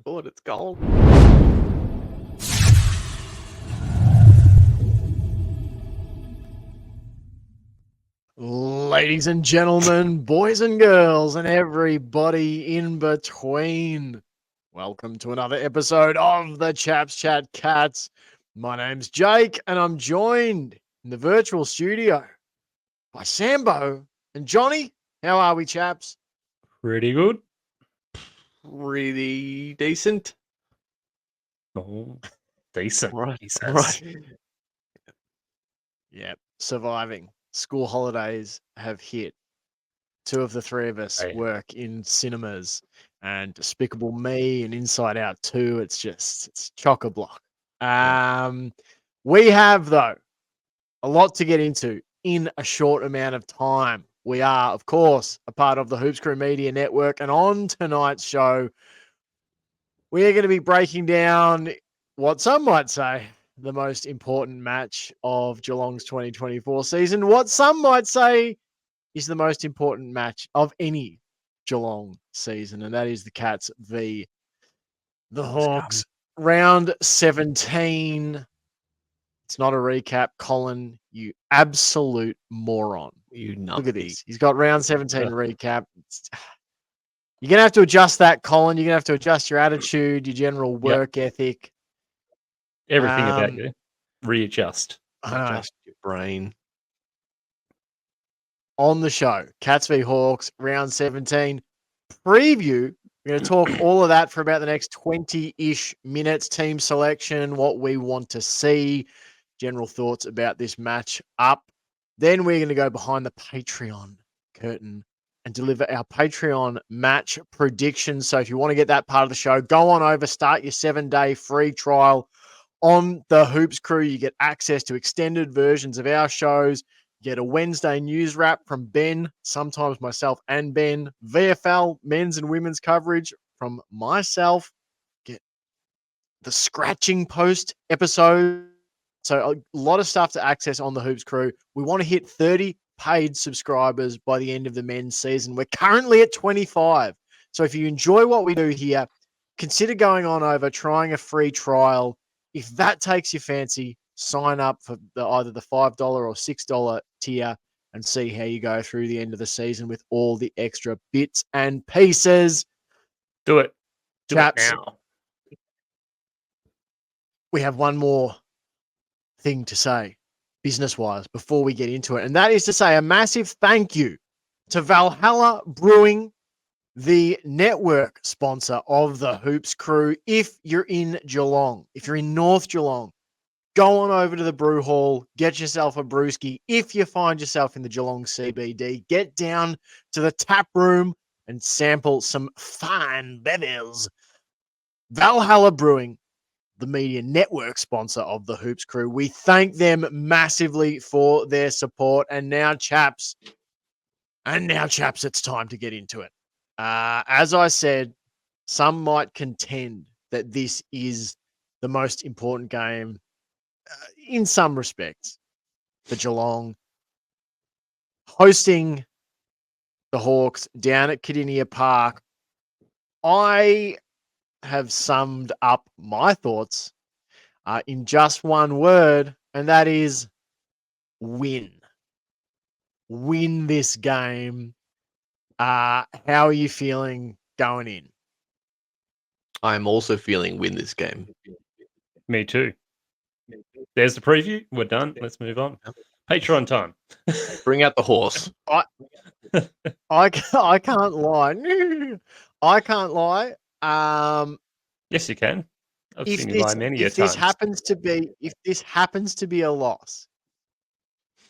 Oh, it's cold. Ladies and gentlemen, boys and girls, and everybody in between, welcome to another episode of the Chaps Chat Cats. My name's Jake, and I'm joined in the virtual studio by Sambo and Johnny. How are we, chaps? Pretty good. Really decent. Oh, decent. Right, He says. right. Yeah, surviving. School holidays have hit. Two of the three of us Right. work in cinemas, and Despicable Me and Inside Out 2. It's chock-a-block. We have, though, a lot to get into in a short amount of time. We are, of course, a part of the Hoops Crew Media Network, and on tonight's show, we are going to be breaking down what some might say the most important match of Geelong's 2024 season, what some might say is the most important match of any Geelong season, and that is the Cats v. the Hawks. Round 17. It's not a recap, Colin, you absolute moron. You Look at numpty. this. He's got round 17 recap. You're going to have to adjust that, Colin. You're going to have to adjust your attitude, your general work ethic. Everything about you. Readjust. Adjust your brain. On the show, Cats v Hawks, round 17 preview. We're going to talk all of that for about the next 20-ish minutes. Team selection, what we want to see, general thoughts about this match up. Then we're going to go behind the Patreon curtain and deliver our Patreon match predictions. So if you want to get that part of the show, go on over, start your 7-day free trial on the Hoops Crew. You get access to extended versions of our shows. Get a Wednesday news wrap from Ben, sometimes myself and Ben. VFL men's and women's coverage from myself. Get the scratching post episode. So a lot of stuff to access on the Hoops Crew. We want to hit 30 paid subscribers by the end of the men's season. We're currently at 25. So if you enjoy what we do here, consider going on over, trying a free trial. If that takes your fancy, sign up for either the $5 or $6 tier and see how you go through the end of the season with all the extra bits and pieces. Do it. Chaps, Do it now. we have one more thing to say, business-wise, before we get into it. And that is to say a massive thank you to Valhalla Brewing, the network sponsor of the Hoops Crew. If you're in Geelong, if you're in North Geelong, go on over to the brew hall, get yourself a brewski. If you find yourself in the Geelong CBD, get down to the tap room and sample some fine bevels. Valhalla Brewing, the media network sponsor of the Hoops Crew. We thank them massively for their support. And now, chaps, it's time to get into it. As I said, some might contend that this is the most important game in some respects for Geelong. Hosting the Hawks down at Kardinia Park. I have summed up my thoughts in just one word, and that is win. Win this game. How are you feeling going in? I'm also feeling win this game. Me too. There's the preview. We're done. Let's move on. Patreon time. Bring out the horse. I can't lie. I can't lie. Yes, you can. I've If seen you lie many a if this times. happens to be a loss,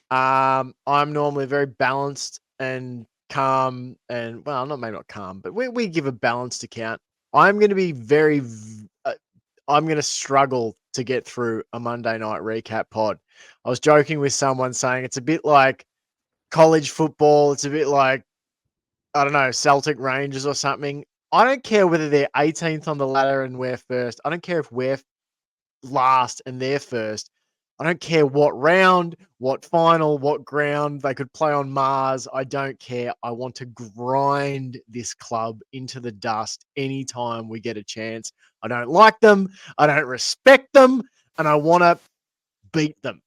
I'm normally very balanced and calm, and well, maybe not calm, but we give a balanced account. I'm going to be I'm going to struggle to get through a Monday night recap pod. I was joking with someone saying it's a bit like college football. It's a bit like, I don't know, Celtic Rangers or something. I don't care whether they're 18th on the ladder and we're first. I don't care if we're last and they're first. I don't care what round, what final, what ground. They could play on Mars. I don't care. I want to grind this club into the dust anytime we get a chance. I don't like them. I don't respect them. And I want to beat them.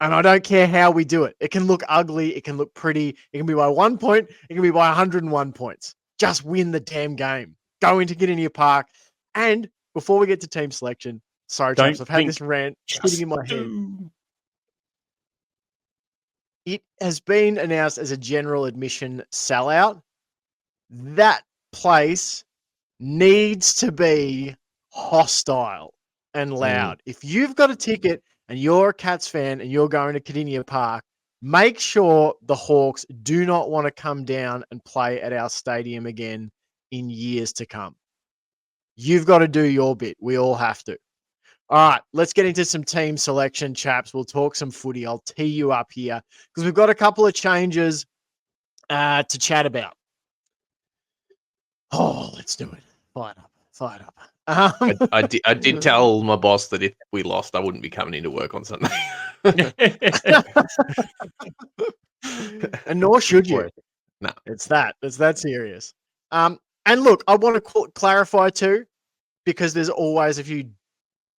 And I don't care how we do it. It can look ugly. It can look pretty. It can be by 1 point. It can be by 101 points. Just win the damn game. Go into Kardinia Park. And before we get to team selection, sorry, Don't chaps, I've had this rant sitting in my head. It has been announced as a general admission sellout. That place needs to be hostile and loud. If you've got a ticket and you're a Cats fan and you're going to Kardinia Park, make sure the Hawks do not want to come down and play at our stadium again in years to come. You've got to do your bit. We all have to. All right, let's get into some team selection, chaps. We'll talk some footy. I'll tee you up here because we've got a couple of changes to chat about. Oh, let's do it. Fired up. I did tell my boss that if we lost, I wouldn't be coming into work on Sunday. And nor should you. No. It's that serious. And look, I want to clarify too, because there's always a few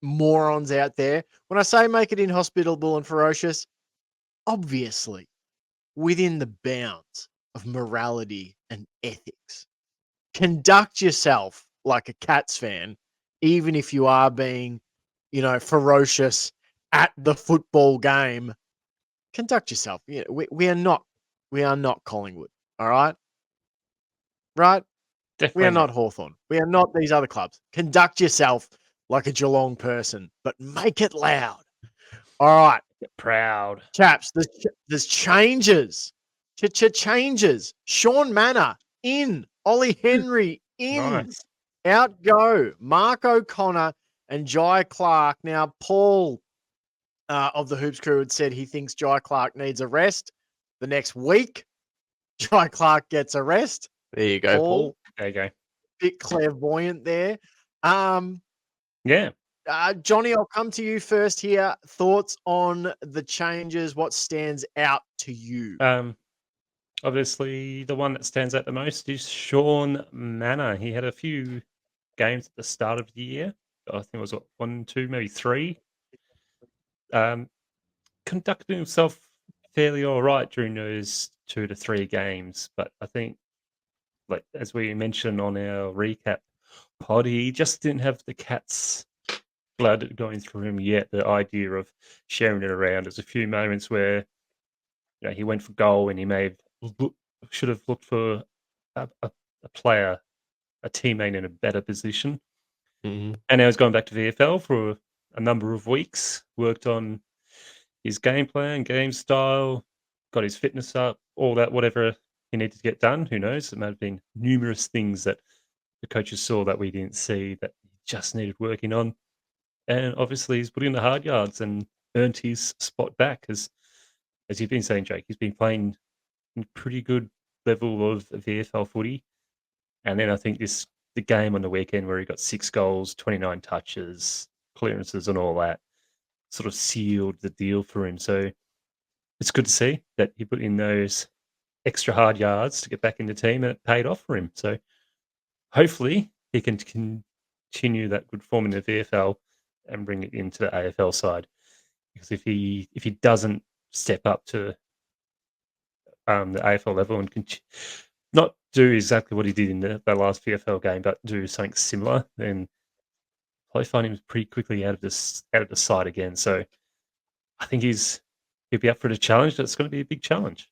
morons out there. When I say make it inhospitable and ferocious, obviously within the bounds of morality and ethics. Conduct yourself like a Cats fan, even if you are being, ferocious at the football game. Conduct yourself. We are not Collingwood. All right. Right. Definitely We are not Hawthorn. We are not these other clubs. Conduct yourself like a Geelong person, but make it loud. All right. Get proud. Chaps, there's changes. Changes. Sean Manor in. Ollie Henry in. Nice. Out go Mark O'Connor and Jai Clark. Now, Paul of the Hoops crew had said he thinks Jai Clark needs a rest the next week. Jai Clark gets a rest. There you go, Paul. There you go. Bit clairvoyant there. Yeah. Johnny, I'll come to you first here. Thoughts on the changes? What stands out to you? Obviously, the one that stands out the most is Sean Manor. He had a few games at the start of the year. I think it was 1, 2, maybe 3. Conducted himself fairly all right during those 2 to 3 games, but I think, like as we mentioned on our recap pod, he just didn't have the Cats blood going through him yet. The idea of sharing it around. There's a few moments where he went for goal and he should have looked for a player, a teammate in a better position. Mm-hmm. And now he's gone back to VFL for a number of weeks, worked on his game plan, game style, got his fitness up, all that, whatever he needed to get done. Who knows? It might have been numerous things that the coaches saw that we didn't see that he just needed working on. And obviously he's put in the hard yards and earned his spot back. As you've been saying, Jake, he's been playing a pretty good level of VFL footy. And then I think the game on the weekend where he got 6 goals, 29 touches, clearances and all that sort of sealed the deal for him. So it's good to see that he put in those extra hard yards to get back in the team and it paid off for him. So hopefully he can continue that good form in the VFL and bring it into the AFL side. Because if he doesn't step up to the AFL level and not do exactly what he did in the last VFL game, but do something similar, then probably find him pretty quickly out of the side again. So I think he'll be up for the challenge. That's going to be a big challenge.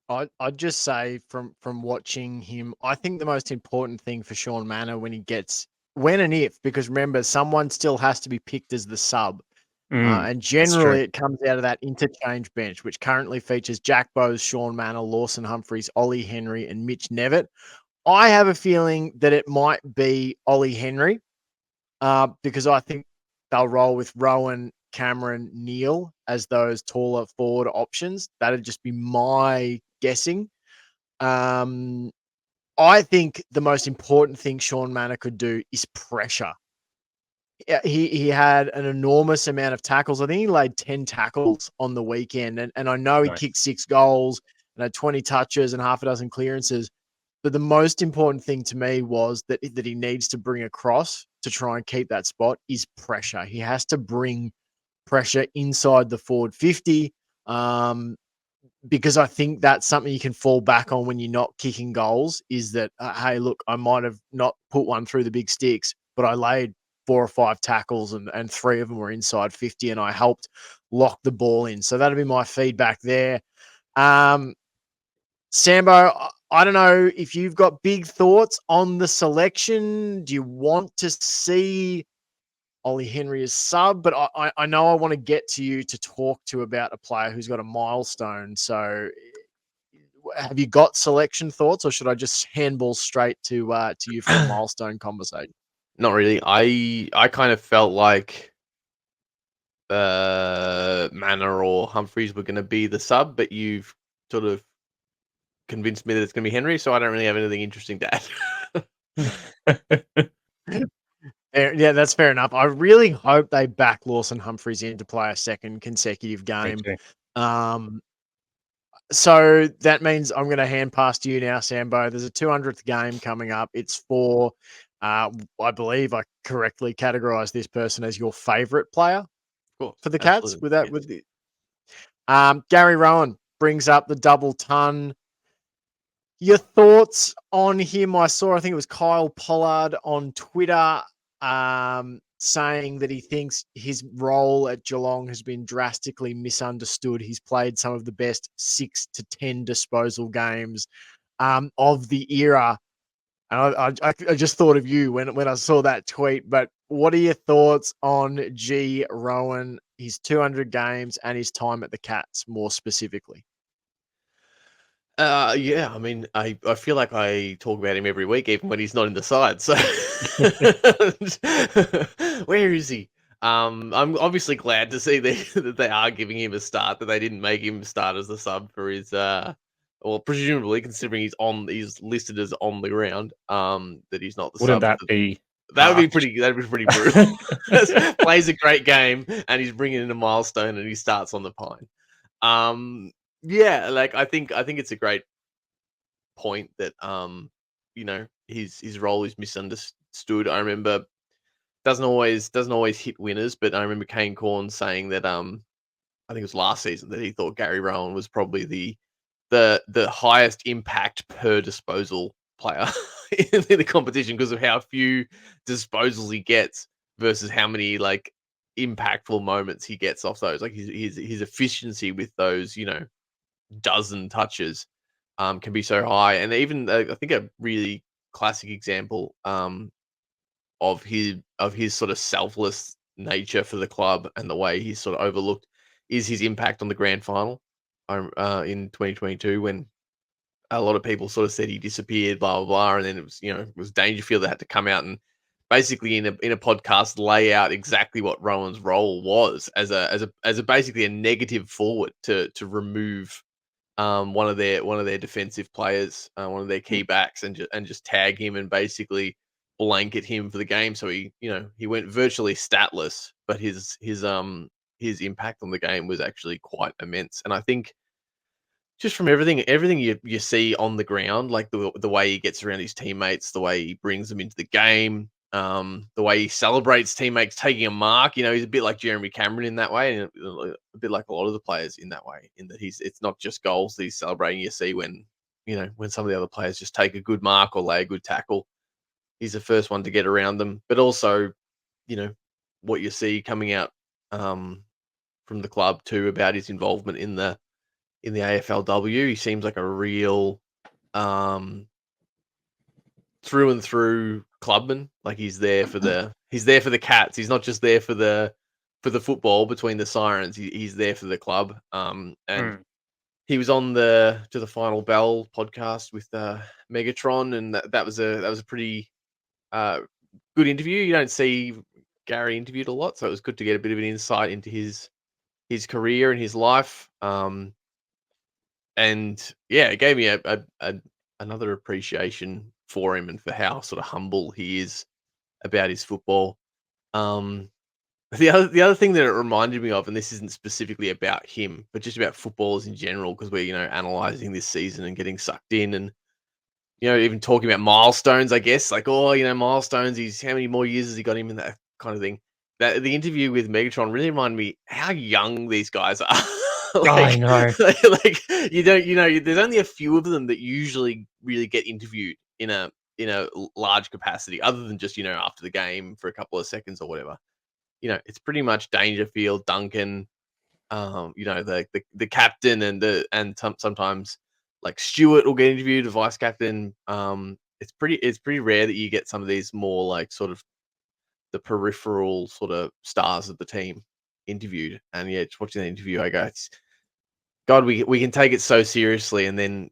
I'd just say from watching him, I think the most important thing for Sean Manor when and if, because remember, someone still has to be picked as the sub. And generally it comes out of that interchange bench, which currently features Jack Bowes, Sean Manor, Lawson Humphries, Ollie Henry, and Mitch Nevitt. I have a feeling that it might be Ollie Henry because I think they'll roll with Rowan, Cameron, Neil as those taller forward options. That'd just be my guessing. I think the most important thing Sean Manor could do is pressure. Yeah, he had an enormous amount of tackles. I think he laid 10 tackles on the weekend, and I know he kicked Nice. 6 goals and had 20 touches and half a dozen clearances. But the most important thing to me was that he needs to bring across to try and keep that spot is pressure. He has to bring pressure inside the forward 50. Because I think that's something you can fall back on when you're not kicking goals is that, hey, look, I might have not put one through the big sticks, but I laid 4 or 5 tackles and 3 of them were inside 50 and I helped lock the ball in. So that'll be my feedback there. Sambo, I don't know if you've got big thoughts on the selection. Do you want to see Ollie Henry as sub? But I know I want to get to you to talk to about a player who's got a milestone. So have you got selection thoughts, or should I just handball straight to you for a milestone conversation? Not really. I kind of felt like Manor or Humphreys were going to be the sub, but you've sort of convinced me that it's going to be Henry, so I don't really have anything interesting to add. Yeah, that's fair enough. I really hope they back Lawson Humphreys in to play a second consecutive game. So that means I'm going to hand pass to you now, Sambo. There's a 200th game coming up. It's for, I believe I correctly categorized this person as your favorite player for the Cats. Absolutely. With that, Yes. with the Gary Rowan brings up the double ton. Your thoughts on him? I think it was Kyle Pollard on Twitter saying that he thinks his role at Geelong has been drastically misunderstood. He's played some of the best 6 to 10 disposal games of the era. And I just thought of you when I saw that tweet. But what are your thoughts on G. Rowan, his 200 games and his time at the Cats more specifically? Yeah, I mean, I feel like I talk about him every week, even when he's not in the side. So, where is he? I'm obviously glad to see that they are giving him a start. That they didn't make him start as the sub for his well, presumably considering he's listed as on the ground. That he's not the Wouldn't sub. that be That would be harsh? pretty. That'd be pretty brutal. Plays a great game, and he's bringing in a milestone, and he starts on the pine. Yeah, like I think it's a great point that his role is misunderstood. I remember doesn't always hit winners, but I remember Kane Corn saying that I think it was last season that he thought Gary Rowan was probably the highest impact per disposal player in the competition because of how few disposals he gets versus how many like impactful moments he gets off those. Like his efficiency with those, dozen touches can be so high. And even I think a really classic example of his sort of selfless nature for the club and the way he's sort of overlooked is his impact on the grand final in 2022 when a lot of people sort of said he disappeared, blah blah blah, and then it was Dangerfield that had to come out and basically in a podcast lay out exactly what Rowan's role was as a basically a negative forward to remove one of their defensive players, one of their key backs, and just tag him and basically blanket him for the game. So he went virtually statless, but his impact on the game was actually quite immense. And I think just from everything you see on the ground, like the way he gets around his teammates, the way he brings them into the game, the way he celebrates teammates taking a mark. He's a bit like Jeremy Cameron in that way, and a bit like a lot of the players in that way. In that it's not just goals that he's celebrating. You see when some of the other players just take a good mark or lay a good tackle, he's the first one to get around them. But also, what you see coming out from the club too about his involvement in the AFLW. He seems like a real through and through clubman. Like he's there for the Cats. He's not just there for the football between the sirens. He's there for the club. And he was on the To the Final Bell podcast with Megatron, and that was a pretty good interview. You don't see Gary interviewed a lot, so it was good to get a bit of an insight into his career and his life. And yeah, it gave me another appreciation for him and for how sort of humble he is about his football. Um, the other thing that it reminded me of, and this isn't specifically about him, but just about footballers in general, because we're analyzing this season and getting sucked in, and even talking about milestones. I guess like milestones. He's how many more years has he got him in that kind of thing. That the interview with Megatron really reminded me how young these guys are. I know. like you don't there's only a few of them that usually really get interviewed in a large capacity, other than just after the game for a couple of seconds or whatever. It's pretty much Dangerfield, Duncan, the captain, and sometimes like Stewart will get interviewed, a vice captain. It's pretty rare that you get some of these more like sort of the peripheral sort of stars of the team interviewed. And yeah, just watching the interview, I go, God, we can take it so seriously, and then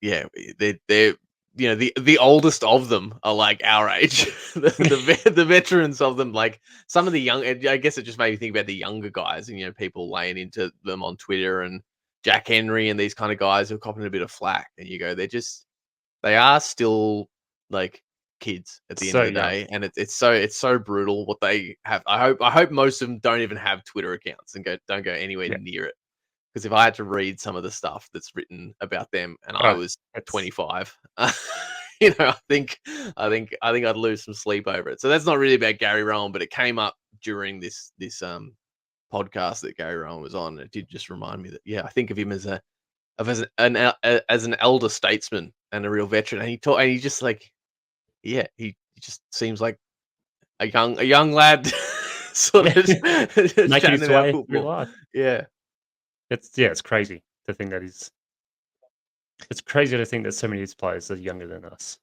yeah, they're the oldest of them are like our age. The veterans of them, like some of the young. I guess it just made me think about the younger guys, and people laying into them on Twitter, and Jack Henry and these kind of guys who are copping a bit of flack. And you go, they are still like kids at the end So of the young. day, and it's so brutal what they have. I hope most of them don't even have Twitter accounts and don't go anywhere Yeah. near it. Because if I had to read some of the stuff that's written about them and I was 25, I think I'd lose some sleep over it. So that's not really about Gary Rowan, but it came up during this podcast that Gary Rowan was on. It did just remind me that I think of him as an elder statesman and a real veteran. And he just like he just seems like a young lad, sort of Making chatting his about way through football. life. Yeah. It's crazy to think that it's crazy to think that so many of these players are younger than us.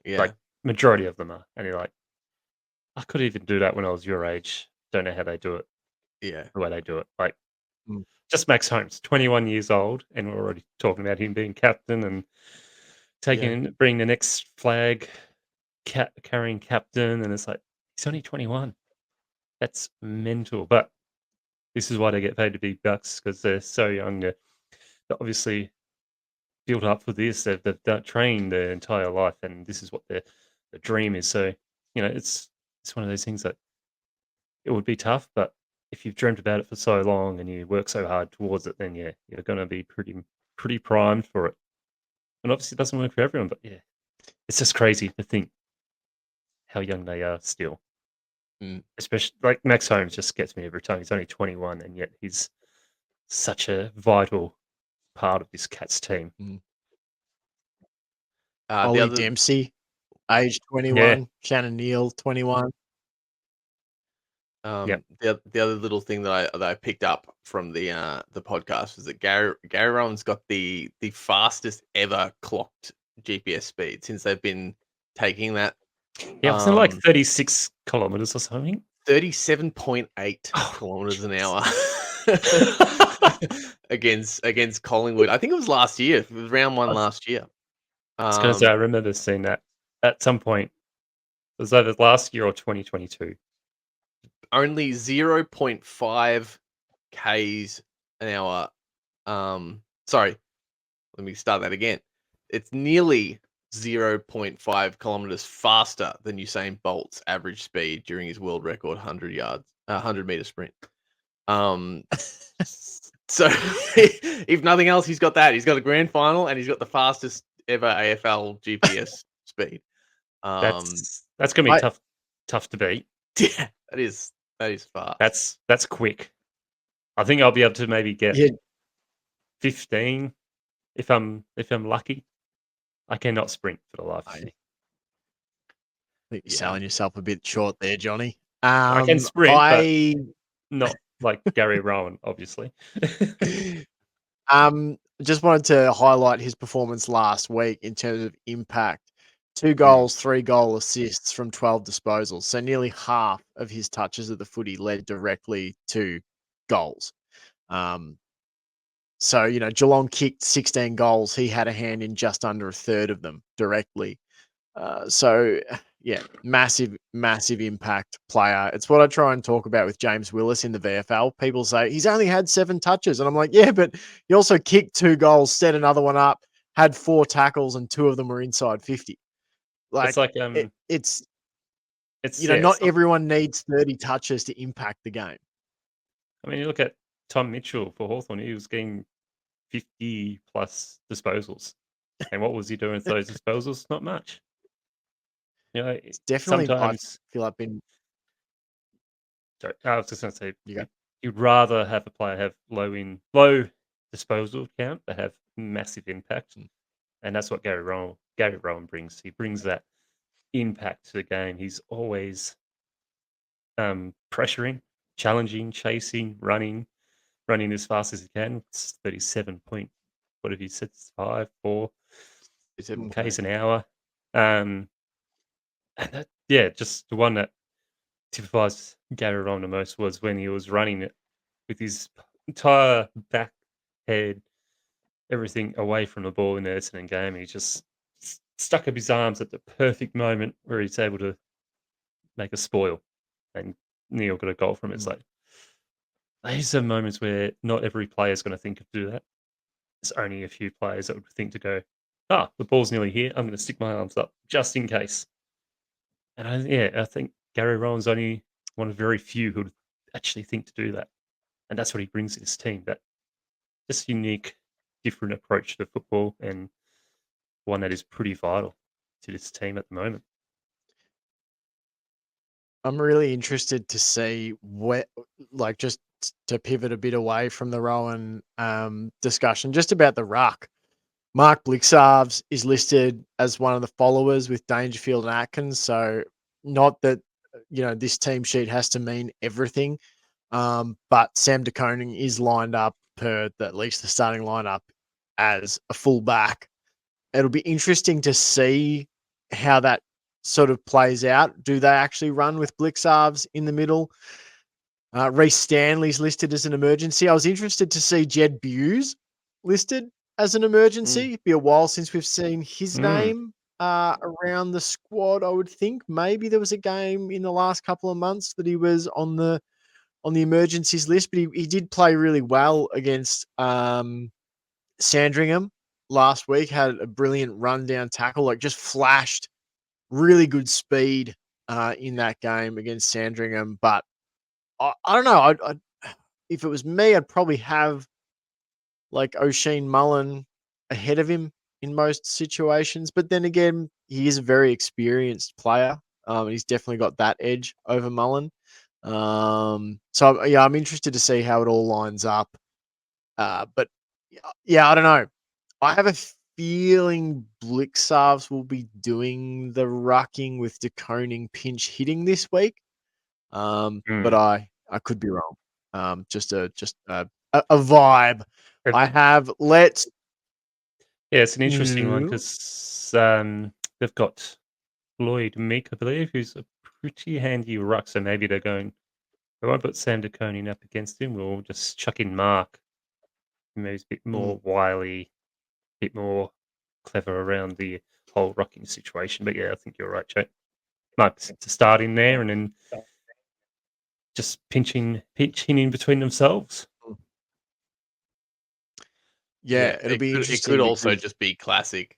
Yeah. Like majority of them are. And you're like, I could even do that when I was your age. Don't know how they do it Yeah. the way they do it. Like Mm. just Max Holmes, 21 years old, and we're already talking about him being captain and bringing the next flag, carrying captain, and it's like he's only 21. That's mental. But this is why they get paid to be bucks, because they're so young. They're obviously built up for this. They've trained their entire life, and this is what their dream is. So it's one of those things that it would be tough, but if you've dreamt about it for so long and you work so hard towards it, then you're going to be pretty primed for it. And obviously, it doesn't work for everyone, but yeah, it's just crazy to think how young they are still. Mm. Especially like Max Holmes just gets me every time. He's only 21, and yet he's such a vital part of this Cats team. The Ollie other Dempsey, age 21. Yeah. Shannon Neal, 21. Yep. the other little thing that I picked up from the podcast was that Gary Rowan's got the fastest ever clocked GPS speed since they've been taking that. Yeah, wasn't it like 36 kilometers or something? 37.8 kilometers an hour against Collingwood. I think it was last year. It was round one last year. I was going to say, I remember seeing that at some point. It was either last year or 2022. Only 0.5 k's an hour. Sorry, let me start that again. It's nearly 0.5 kilometers faster than Usain Bolt's average speed during his world record 100 meter sprint. So if nothing else, he's got that. He's got a grand final, and he's got the fastest ever AFL GPS speed. That's gonna be tough to beat. Yeah, that is fast. That's quick. I think I'll be able to maybe get 15 if I'm lucky. I cannot sprint for the life of me. I think you're selling yourself a bit short there, Johnny. I can sprint, but not like Gary Rowan, obviously. Just wanted to highlight his performance last week in terms of impact. 2 goals, 3 goal assists from 12 disposals. So nearly half of his touches of the footy led directly to goals. So, Geelong kicked 16 goals. He had a hand in just under a third of them directly. So, yeah, massive impact player. It's what I try and talk about with James Willis in the VFL. People say he's only had 7 touches. And I'm like, yeah, but he also kicked 2 goals, set another one up, had 4 tackles, and 2 of them were inside 50. Like, it's like it's It's not everyone needs 30 touches to impact the game. I mean, you look at Tom Mitchell for Hawthorn. He was getting 50 plus disposals, and what was he doing with those disposals? Not much. It's definitely, I sometimes. feel I've been, Sorry, I was just going to say you go. you'd rather have a player have low disposal count but have massive impact, and that's what Gary Rowan brings. He brings that impact to the game. He's always pressuring, challenging, chasing, running as fast as he can. It's 37 point, what have you said, 5, 4 k's an hour. And that, just the one that typifies Gary Rowan the most was when he was running it with his entire back, head, everything away from the ball in the Essendon game. He just stuck up his arms at the perfect moment where he's able to make a spoil, and Neil got a goal from it. It's like, these are moments where not every player is going to think of do that. There's only a few players that would think to go, the ball's nearly here. I'm going to stick my arms up just in case. And I think Gary Rowan's only one of very few who would actually think to do that. And that's what he brings to this team, that just unique, different approach to football, and one that is pretty vital to this team at the moment. I'm really interested to see just to pivot a bit away from the Rowan discussion, just about the ruck. Mark Blixarves is listed as one of the followers with Dangerfield and Atkins. So not that, this team sheet has to mean everything. But Sam De Koning is lined up at least the starting lineup as a fullback. It'll be interesting to see how that sort of plays out. Do they actually run with Blixarves in the middle? Reece Stanley's listed as an emergency. I was interested to see Jed Buse listed as an emergency. It'd be a while since we've seen his name around the squad, I would think. Maybe there was a game in the last couple of months that he was on the emergencies list, but he did play really well against Sandringham last week. Had a brilliant rundown tackle, just flashed really good speed in that game against Sandringham. But I don't know. If it was me, I'd probably have O'Sheen Mullen ahead of him in most situations. But then again, he is a very experienced player. He's definitely got that edge over Mullen. So I'm interested to see how it all lines up. But I don't know. I have a feeling Blixarves will be doing the rucking with De Koning pinch hitting this week. But I could be wrong. Just a vibe I have. It's an interesting one because they've got Lloyd Meek, I believe, who's a pretty handy ruck. So maybe they're going, we won't put Sam De Koning up against him. We'll just chuck in Mark, who maybe is a bit more wily, a bit more clever around the whole rucking situation. But I think you're right, Jake. Might to start in there and then just pinching in between themselves. Yeah, it'll be interesting. It could also just be classic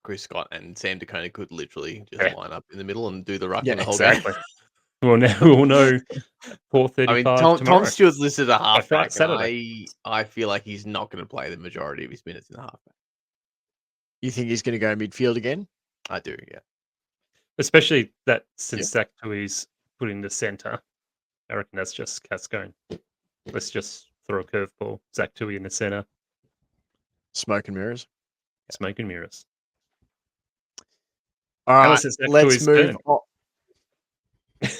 Chris Scott, and Sam De Koning could literally just line up in the middle and do the rucking the whole game. We'll know 4:35. I mean, Tom Stewart's listed a halfback. Saturday. I feel like he's not going to play the majority of his minutes in the halfback. You think he's going to go midfield again? I do, yeah. Especially that since Zach Tui's put in the centre, I reckon that's just Cats going, let's just throw a curveball. Zach Tui in the centre. Smoke and mirrors. Smoke and mirrors. All right, let's move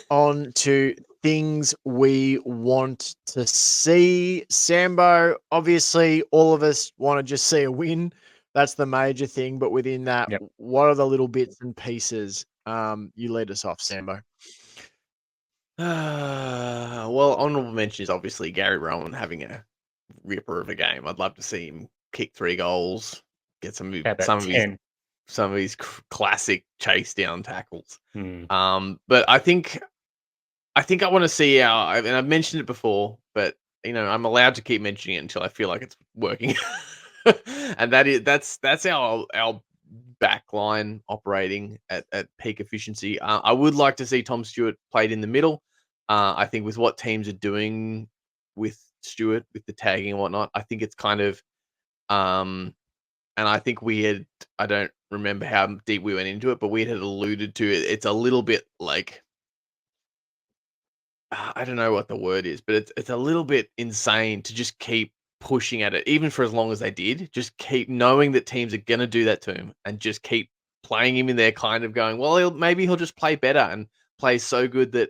on to things we want to see. Sambo, obviously, all of us want to just see a win. That's the major thing. But within that, what are the little bits and pieces? You lead us off, Sambo. Well, honourable mention is obviously Gary Rowan having a ripper of a game. I'd love to see him kick 3 goals, get some of his classic chase down tackles. But I think I want to see and I've mentioned it before, but I'm allowed to keep mentioning it until I feel like it's working. And that's our back line operating at peak efficiency. I would like to see Tom Stewart played in the middle. I think with what teams are doing with Stewart, with the tagging and whatnot, I think it's kind of, and I think I don't remember how deep we went into it, but we had alluded to it. It's a little bit like, I don't know what the word is, but it's a little bit insane to just keep pushing at it, even for as long as they did. Just keep knowing that teams are going to do that to him, and just keep playing him in there, kind of going, well, maybe he'll just play better and play so good that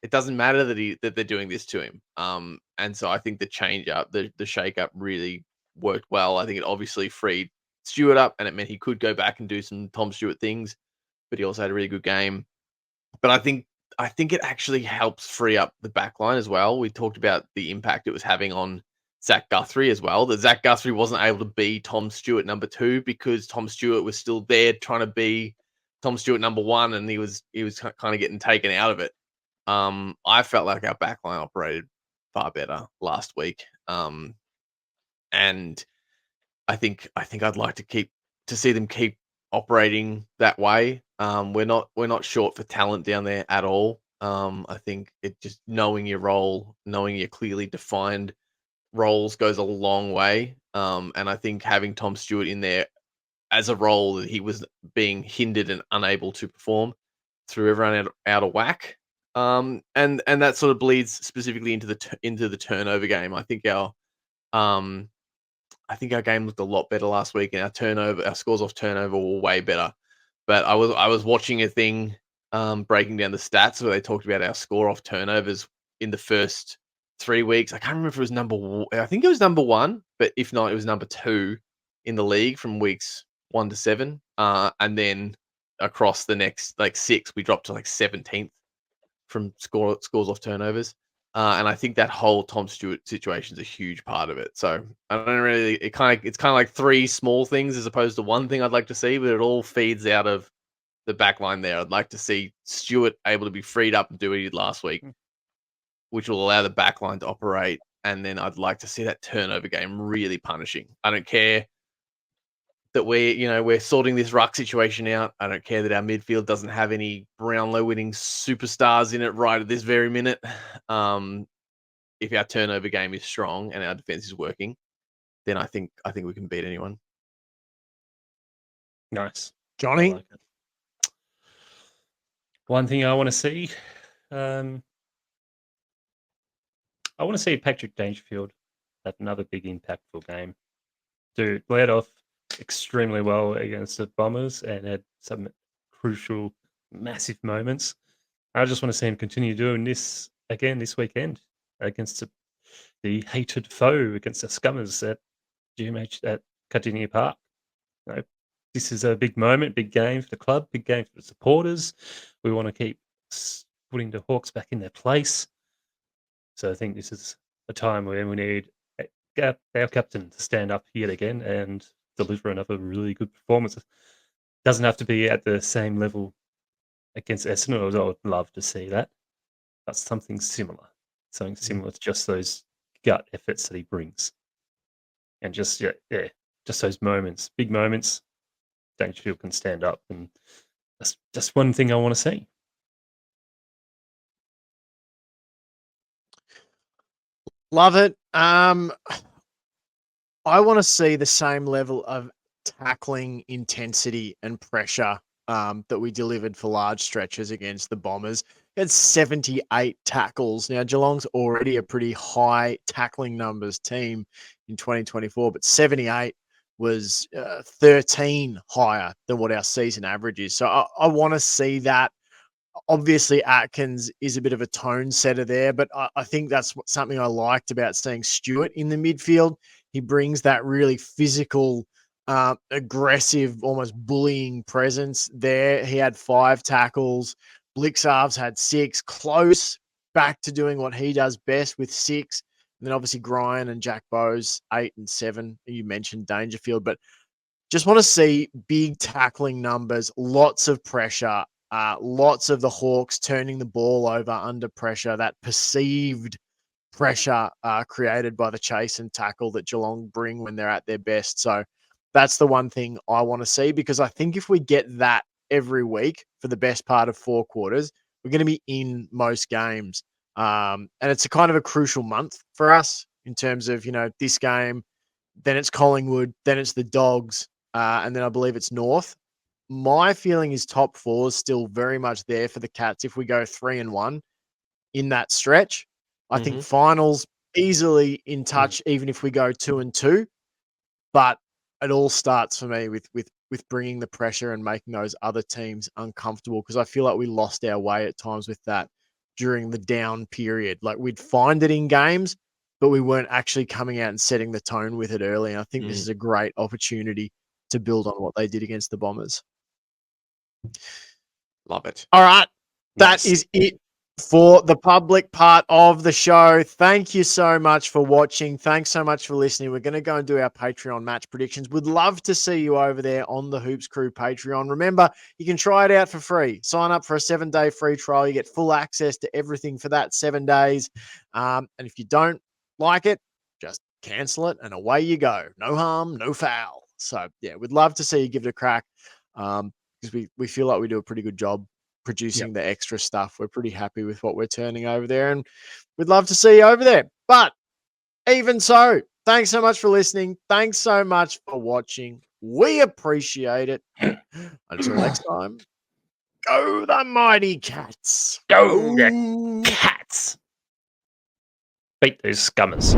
it doesn't matter that they're doing this to him. And so I think the change up, the shake up, really worked well. I think it obviously freed Stewart up, and it meant he could go back and do some Tom Stewart things, but he also had a really good game. But I think it actually helps free up the back line as well. We talked about the impact it was having on Zach Guthrie as well. That Zach Guthrie wasn't able to be Tom Stewart number 2 because Tom Stewart was still there trying to be Tom Stewart number 1, and he was kind of getting taken out of it. I felt like our back line operated far better last week. And I think I'd like to see them keep operating that way. We're not short for talent down there at all. I think it just knowing your role, knowing your clearly defined roles goes a long way. And I think having Tom Stewart in there as a role that he was being hindered and unable to perform threw everyone out of whack. And that sort of bleeds specifically into the turnover game. I think our game looked a lot better last week, and our scores off turnover were way better. But I was watching a thing breaking down the stats where they talked about our score off turnovers in the first 3 weeks. I can't remember if it was I think it was number 1, but if not, it was number 2 in the league from weeks 1 to 7. And then across the next 6, we dropped to 17th from scores off turnovers. And I think that whole Tom Stewart situation is a huge part of it. So I don't really, it's kind of like 3 small things as opposed to one thing I'd like to see, but it all feeds out of the back line there. I'd like to see Stewart able to be freed up and do what he did last week, which will allow the back line to operate. And then I'd like to see that turnover game really punishing. I don't care that we're sorting this ruck situation out. I don't care that our midfield doesn't have any Brownlow winning superstars in it right at this very minute. If our turnover game is strong and our defense is working, then I think we can beat anyone. Nice. Johnny? I like it. One thing I want to see, I want to see Patrick Dangerfield have another big impactful game. Dude led off extremely well against the Bombers and had some crucial, massive moments. I just want to see him continue doing this again this weekend against the hated foe, against the Scummers at GMH at Cardinia Park. You know, this is a big moment, big game for the club, big game for the supporters. We want to keep putting the Hawks back in their place. So I think this is a time where we need our captain to stand up yet again and deliver another really good performance. It doesn't have to be at the same level against Essendon. I would love to see that, but something similar to just those gut efforts that he brings, and just those moments, big moments. Dangerfield can stand up, and that's just one thing I want to see. Love it. I want to see the same level of tackling intensity and pressure that we delivered for large stretches against the Bombers. He had 78 tackles. Now, Geelong's already a pretty high tackling numbers team in 2024, but 78 was 13 higher than what our season average is. So I want to see that. Obviously, Atkins is a bit of a tone setter there, but I think that's something I liked about seeing Stewart in the midfield. He brings that really physical, aggressive, almost bullying presence there. He had 5 tackles. Blixarves had 6. Close back to doing what he does best with 6. And then obviously Gryan and Jack Bowes, 8 and 7. You mentioned Dangerfield, but just want to see big tackling numbers, lots of pressure, lots of the Hawks turning the ball over under pressure, that perceived pressure created by the chase and tackle that Geelong bring when they're at their best. So That's the one thing I want to see, because I think if we get that every week for the best part of 4 quarters, we're going to be in most games. And it's a kind of a crucial month for us in terms of, this game, then it's Collingwood, then it's the Dogs, and then I believe it's North. My feeling is top 4 is still very much there for the Cats if we go 3-1 in that stretch. I think finals easily in touch, even if we go 2-2. But it all starts for me with bringing the pressure and making those other teams uncomfortable, because I feel like we lost our way at times with that during the down period. Like, we'd find it in games, but we weren't actually coming out and setting the tone with it early. And I think this is a great opportunity to build on what they did against the Bombers. Love it. All right. That Nice. is it for the public part of the show. Thank you so much for watching. Thanks so much for listening. We're going to go and do our Patreon match predictions. We'd love to see you over there on the Hoops Crew Patreon. Remember, you can try it out for free. Sign up for a 7-day free trial. You get full access to everything for that 7 days. And if you don't like it, just cancel it and away you go. No harm, no foul. So, yeah, we'd love to see you give it a crack, because we feel like we do a pretty good job producing the extra stuff. We're pretty happy with what we're turning over there, and we'd love to see you over there. But even so, thanks so much for listening. Thanks so much for watching. We appreciate it. Until next time, go the mighty Cats. Go the Cats. Beat those scummers.